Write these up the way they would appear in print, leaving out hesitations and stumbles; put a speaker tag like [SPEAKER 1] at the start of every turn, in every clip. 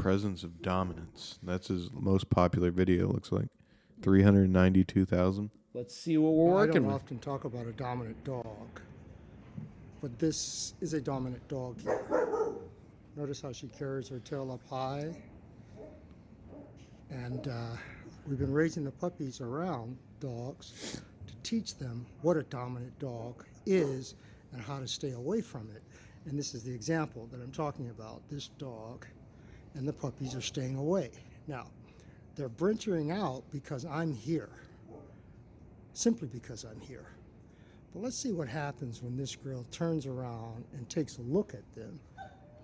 [SPEAKER 1] presence of dominance. That's his most popular video, looks like. 392,000.
[SPEAKER 2] Let's see what we're working
[SPEAKER 3] I don't
[SPEAKER 2] with.
[SPEAKER 3] often talk about a dominant dog, but this is a dominant dog here. Notice how she carries her tail up high. And we've been raising the puppies around dogs to teach them what a dominant dog is and how to stay away from it. And this is the example that I'm talking about. This dog and the puppies are staying away. Now, they're venturing out because I'm here, simply because I'm here. But let's see what happens when this girl turns around and takes a look at them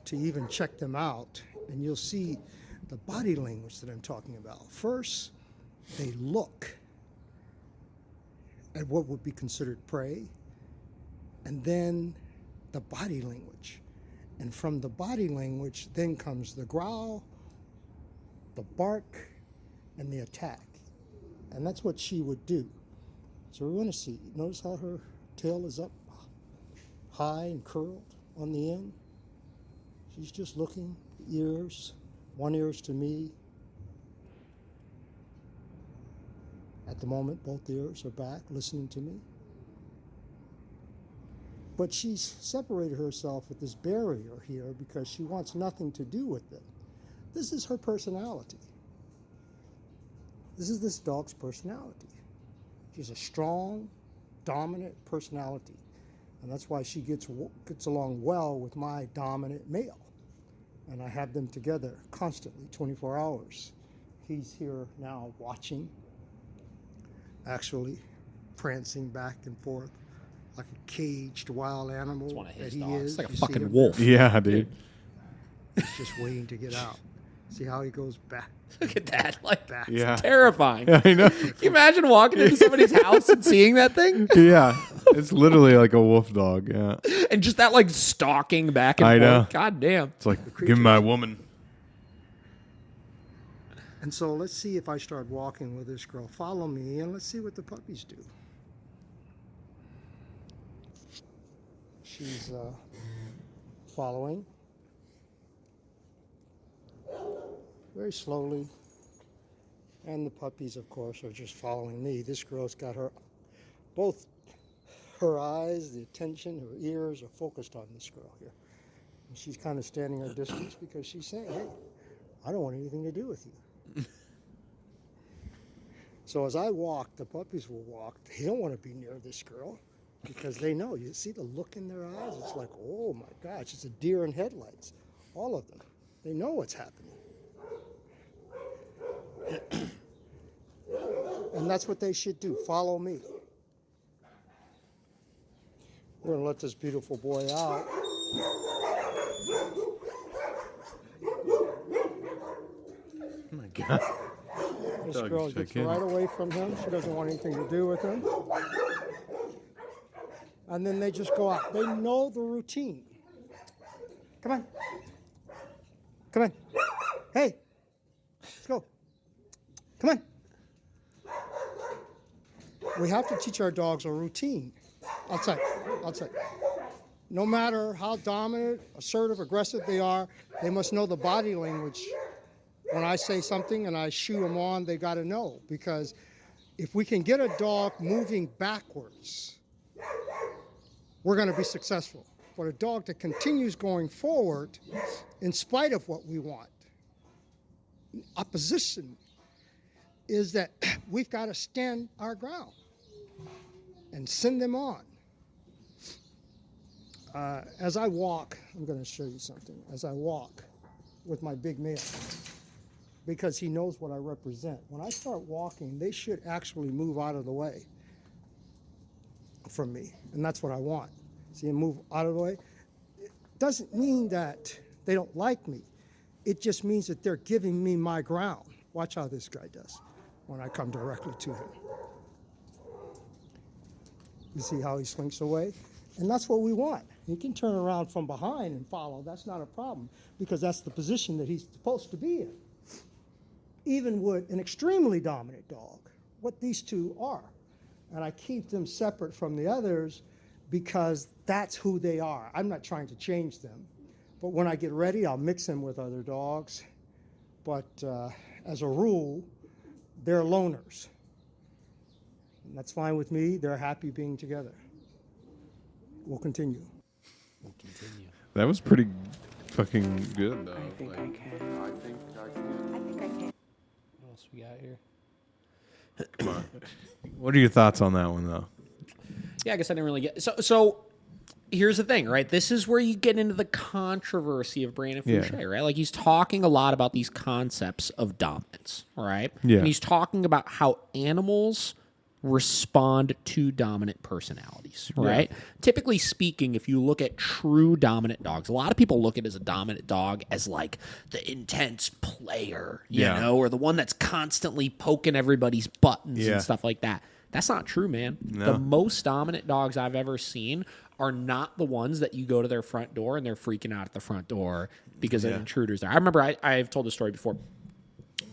[SPEAKER 3] to even check them out. And you'll see the body language that I'm talking about. First, they look at what would be considered prey, and then the body language. And from the body language, then comes the growl, the bark, and the attack. And that's what she would do. So we're going to see. Notice how her tail is up high and curled on the end. She's just looking, ears. One ear is to me. At the moment, both ears are back, listening to me. But she's separated herself with this barrier here because she wants nothing to do with them. This is her personality. This is this dog's personality. She's a strong, dominant personality. And that's why she gets along well with my dominant male. And I have them together constantly, 24 hours. He's here now watching, actually prancing back and forth like a caged wild animal
[SPEAKER 2] It's one of his
[SPEAKER 3] that he
[SPEAKER 2] dogs.
[SPEAKER 3] is.
[SPEAKER 2] It's like a
[SPEAKER 3] You see
[SPEAKER 2] fucking
[SPEAKER 3] him?
[SPEAKER 2] wolf.
[SPEAKER 1] Yeah, dude.
[SPEAKER 3] He's just waiting to get out. See how he goes back.
[SPEAKER 2] Look at that. Like,
[SPEAKER 3] Back.
[SPEAKER 1] Yeah.
[SPEAKER 2] terrifying.
[SPEAKER 1] I know.
[SPEAKER 2] Can you imagine walking into somebody's house and seeing that thing?
[SPEAKER 1] Yeah. It's literally like a wolf dog. Yeah.
[SPEAKER 2] And just that, like, stalking back and
[SPEAKER 1] I
[SPEAKER 2] forth.
[SPEAKER 1] know.
[SPEAKER 2] God damn.
[SPEAKER 1] It's like, give me my woman.
[SPEAKER 3] And so let's see if I start walking with this girl. Follow me and let's see what the puppies do. She's following very slowly. And the puppies, of course, are just following me. This girl's got both her eyes, the attention, her ears are focused on this girl here. And she's kind of standing her distance because she's saying, hey, I don't want anything to do with you. So as I walk, the puppies will walk. They don't want to be near this girl because they know. You see the look in their eyes? It's like, oh my gosh, it's a deer in headlights. All of them. They know what's happening. And that's what they should do. Follow me. We're going to let this beautiful boy out.
[SPEAKER 1] Oh my God.
[SPEAKER 3] This
[SPEAKER 1] Dog
[SPEAKER 3] girl
[SPEAKER 1] is
[SPEAKER 3] gets
[SPEAKER 1] shaking.
[SPEAKER 3] right away from him. She doesn't want anything to do with him. And then they just go out. They know the routine. Come on. Come on. Hey. Let's go. Come on. We have to teach our dogs a routine. Outside. Outside. No matter how dominant, assertive, aggressive they are, they must know the body language. When I say something and I shoo them on, they got to know. Because if we can get a dog moving backwards, we're going to be successful. But a dog that continues going forward in spite of what we want, opposition, is that we've got to stand our ground and send them on. As I walk, I'm going to show you something. As I walk with my big male, because he knows what I represent. When I start walking, they should actually move out of the way from me. And that's what I want. See them move out of the way? It doesn't mean that they don't like me. It just means that they're giving me my ground. Watch how this guy does when I come directly to him. You see how he slinks away? And that's what we want. He can turn around from behind and follow. That's not a problem because that's the position that he's supposed to be in. Even with an extremely dominant dog, what these two are. And I keep them separate from the others because that's who they are. I'm not trying to change them. But when I get ready, I'll mix them with other dogs but as a rule, they're loners. And that's fine with me. They're happy being together. We'll continue.
[SPEAKER 2] We'll continue.
[SPEAKER 1] That was pretty fucking good, though.
[SPEAKER 4] I think I can.
[SPEAKER 1] I think I can.
[SPEAKER 2] What else we got here?
[SPEAKER 1] Come on. What are your thoughts on that one, though?
[SPEAKER 2] Yeah, I guess I didn't really get so here's the thing, right? This is where you get into the controversy of Brandon Fouche, right? Like he's talking a lot about these concepts of dominance, right?
[SPEAKER 1] Yeah.
[SPEAKER 2] And he's talking about how animals respond to dominant personalities, right? Typically speaking, if you look at true dominant dogs, a lot of people look at as a dominant dog as like the intense player, you know, or the one that's constantly poking everybody's buttons and stuff like that. That's not true, man.
[SPEAKER 1] No.
[SPEAKER 2] The most dominant dogs I've ever seen are not the ones that you go to their front door and they're freaking out at the front door because an intruder's there. I remember I've told this story before.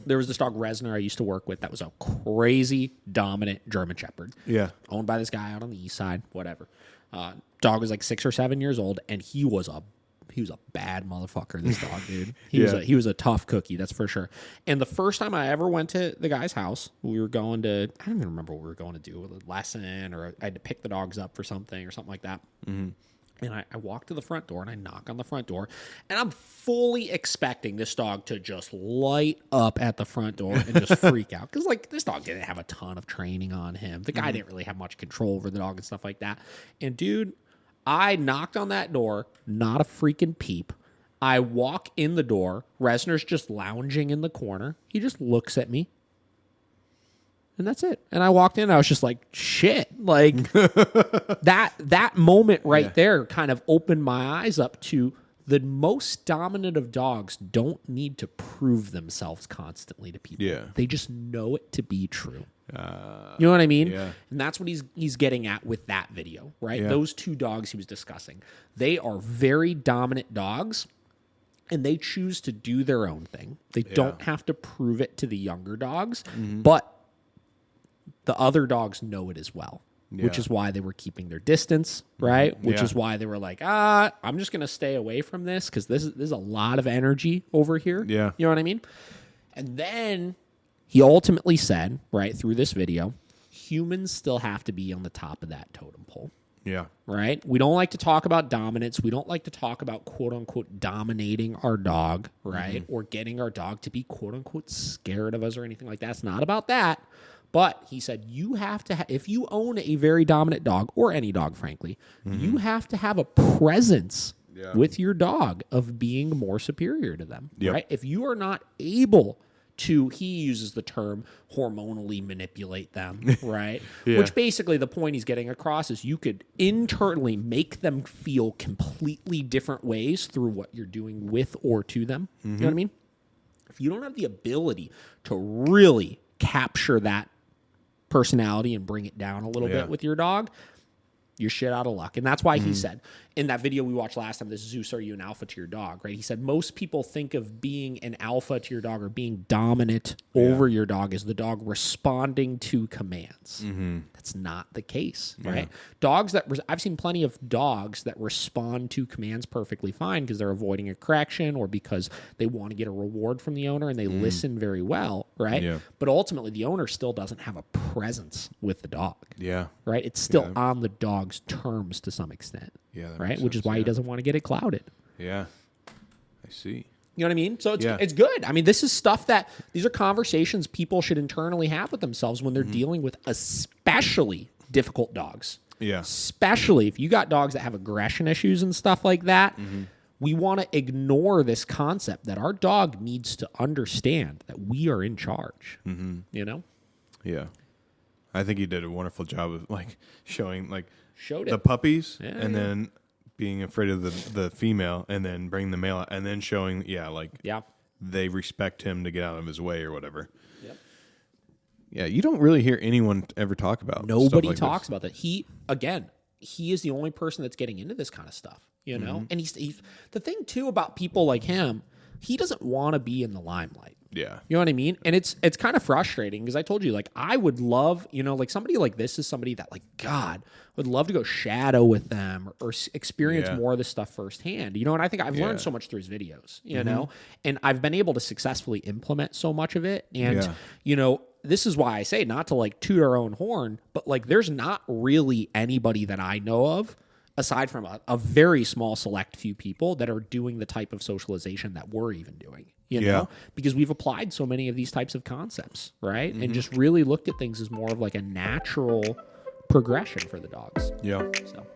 [SPEAKER 2] There was this dog, Resner, I used to work with that was a crazy dominant German Shepherd.
[SPEAKER 1] Yeah.
[SPEAKER 2] Owned by this guy out on the east side, whatever. Dog was like 6 or 7 years old, and he was a bad motherfucker, this dog, dude. He was a tough cookie, that's for sure. And the first time I ever went to the guy's house, we were going to, I don't even remember what we were going to do, a lesson, or I had to pick the dogs up for something or something like that. Mm-hmm. And I walk to the front door, and I knock on the front door, and I'm fully expecting this dog to just light up at the front door and just freak out. Because, like, this dog didn't have a ton of training on him. The guy didn't really have much control over the dog and stuff like that. And, dude, I knocked on that door, not a freaking peep. I walk in the door. Resner's just lounging in the corner. He just looks at me. And that's it. And I walked in, and I was just like, shit. Like, that moment right there kind of opened my eyes up to the most dominant of dogs don't need to prove themselves constantly to people.
[SPEAKER 1] Yeah.
[SPEAKER 2] They just know it to be true. You know what I mean?
[SPEAKER 1] Yeah.
[SPEAKER 2] And that's what he's getting at with that video, right?
[SPEAKER 1] Yeah.
[SPEAKER 2] Those two dogs he was discussing. They are very dominant dogs, and they choose to do their own thing. They don't have to prove it to the younger dogs, but the other dogs know it as well, which is why they were keeping their distance, right? Which is why they were like, I'm just going to stay away from this because this is a lot of energy over here.
[SPEAKER 1] Yeah.
[SPEAKER 2] You know what I mean? And then he ultimately said, right, through this video, humans still have to be on the top of that totem pole.
[SPEAKER 1] Yeah.
[SPEAKER 2] Right? We don't like to talk about dominance. We don't like to talk about quote unquote dominating our dog, right? Or getting our dog to be quote unquote scared of us or anything like that. It's not about that. But he said you have to if you own a very dominant dog, or any dog, frankly, you have to have a presence with your dog of being more superior to them, right? If you are not able to, he uses the term hormonally manipulate them, right? Which basically the point he's getting across is you could internally make them feel completely different ways through what you're doing with or to them. You know what I mean? If you don't have the ability to really capture that personality and bring it down a little bit with your dog, you're shit out of luck. And that's why he said in that video we watched last time, this Zeus, are you an alpha to your dog, right? He said most people think of being an alpha to your dog or being dominant over your dog as the dog responding to commands. That's not the case, right? Dogs that I've seen plenty of dogs that respond to commands perfectly fine because they're avoiding a correction or because they want to get a reward from the owner and they listen very well, right? But ultimately the owner still doesn't have a presence with the dog. Right? It's still on the dog's terms to some extent. Right? Which is why he doesn't want to get it clouded.
[SPEAKER 1] I see.
[SPEAKER 2] You know what I mean? So it's good. I mean, this is stuff these are conversations people should internally have with themselves when they're dealing with especially difficult dogs. Especially if you got dogs that have aggression issues and stuff like that. We want to ignore this concept that our dog needs to understand that we are in charge. You know?
[SPEAKER 1] Yeah. I think he did a wonderful job of like showing
[SPEAKER 2] Showed
[SPEAKER 1] the
[SPEAKER 2] it.
[SPEAKER 1] puppies and then being afraid of the female and then bringing the male out and then showing they respect him to get out of his way or whatever. Yeah, you don't really hear anyone ever talk about
[SPEAKER 2] Nobody
[SPEAKER 1] stuff like
[SPEAKER 2] talks
[SPEAKER 1] this.
[SPEAKER 2] about that. He is the only person that's getting into this kind of stuff, you know? And he's the thing too about people like him, he doesn't want to be in the limelight.
[SPEAKER 1] Yeah.
[SPEAKER 2] You know what I mean? And it's kind of frustrating because I told you, like, I would love, like somebody like this is somebody that, like, God, would love to go shadow with them or experience more of this stuff firsthand. And I think I've learned so much through his videos, you know, and I've been able to successfully implement so much of it. And, this is why I say not to like toot our own horn, but like there's not really anybody that I know of aside from a very small select few people that are doing the type of socialization that we're even doing, you know, because we've applied so many of these types of concepts, right? And just really looked at things as more of like a natural progression for the dogs.
[SPEAKER 1] Yeah.
[SPEAKER 2] So.